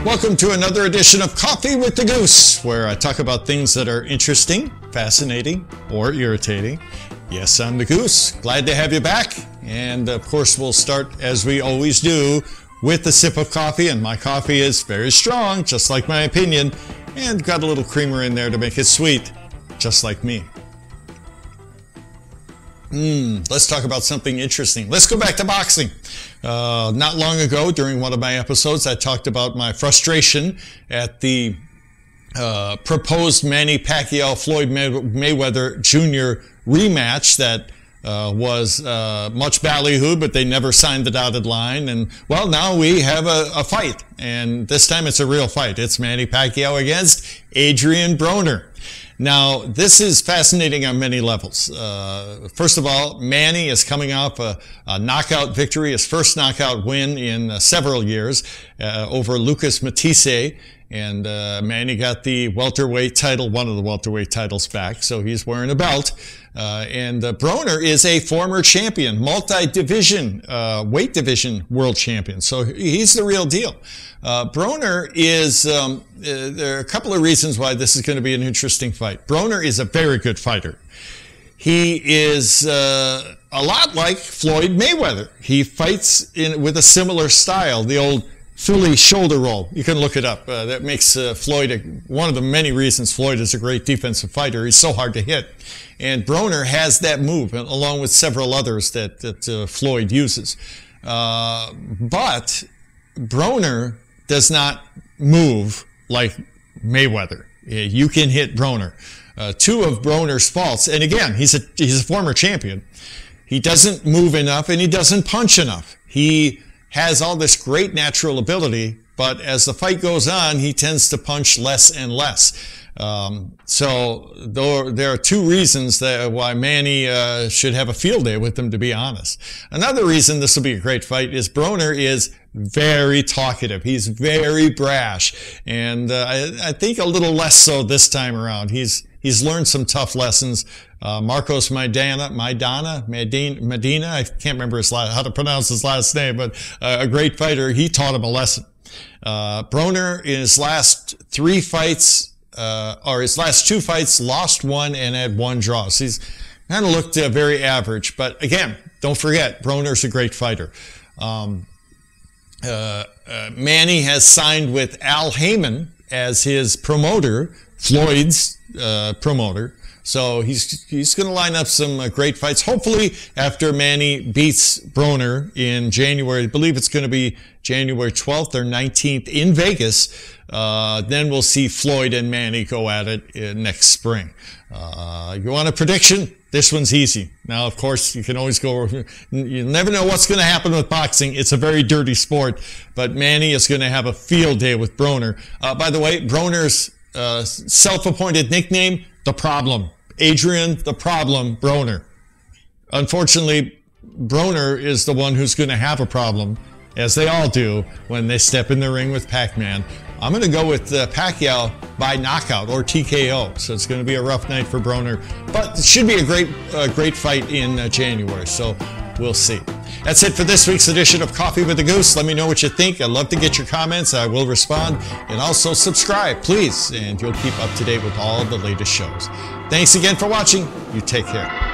Welcome to another edition of Coffee with the Goose, where I talk about things that are interesting, fascinating, or irritating. Yes, I'm the Goose. Glad to have you back. And of course, we'll start, as we always do, with a sip of coffee. And my coffee is very strong, just like my opinion, and got a little creamer in there to make it sweet, just like me. Let's talk about something interesting. Let's go back to boxing. Not long ago, during one of my episodes, I talked about my frustration at the proposed Manny Pacquiao-Floyd Mayweather Jr. rematch that was much ballyhooed, but they never signed the dotted line. And, well, now we have a fight. And this time it's a real fight. It's Manny Pacquiao against Adrian Broner. Now, this is fascinating on many levels. First of all, Manny is coming off a knockout victory, his first knockout win in several years over Lucas Matisse. And Manny got the welterweight title, one of the welterweight titles back, so he's wearing a belt. And Broner is a former champion, multi-division, weight division world champion. So he's the real deal. Broner is, there are a couple of reasons why this is going to be an interesting fight. Broner is a very good fighter. He is a lot like Floyd Mayweather. He fights with a similar style, the old Philly shoulder roll. You can look it up. That makes Floyd one of the many reasons Floyd is a great defensive fighter. He's so hard to hit. And Broner has that move, along with several others that Floyd uses. But Broner does not move like Mayweather. You can hit Broner. Two of Broner's faults, and again, he's a former champion. He doesn't move enough and he doesn't punch enough. He has all this great natural ability, but as the fight goes on, he tends to punch less and less. So there are two reasons why Manny should have a field day with him, to be honest. Another reason this will be a great fight is Broner is very talkative. He's very brash, and I think a little less so this time around. He's learned some tough lessons. Marcos Medina, I can't remember how to pronounce his last name, but a great fighter. He taught him a lesson. Broner in his last three fights, or his last two fights, lost one and had one draw. So he's kind of looked very average. But again, don't forget, Broner's a great fighter. Manny has signed with Al Heyman as his promoter, Floyd's promoter. So he's going to line up some great fights. Hopefully, after Manny beats Broner in January, I believe it's going to be January 12th or 19th in Vegas, then we'll see Floyd and Manny go at it next spring. You want a prediction? This one's easy. Now, of course, you can always go, you never know what's going to happen with boxing. It's a very dirty sport, but Manny is going to have a field day with Broner. By the way, Broner's self-appointed nickname, The Problem. Adrian, The Problem, Broner. Unfortunately, Broner is the one who's going to have a problem, as they all do, when they step in the ring with Pac Man. I'm going to go with Pacquiao by knockout or TKO. So it's going to be a rough night for Broner, but it should be a great fight in January. So we'll see. That's it for this week's edition of Coffee with the Goose. Let me know what you think. I'd love to get your comments. I will respond. And also subscribe, please, and you'll keep up to date with all the latest shows. Thanks again for watching. You take care.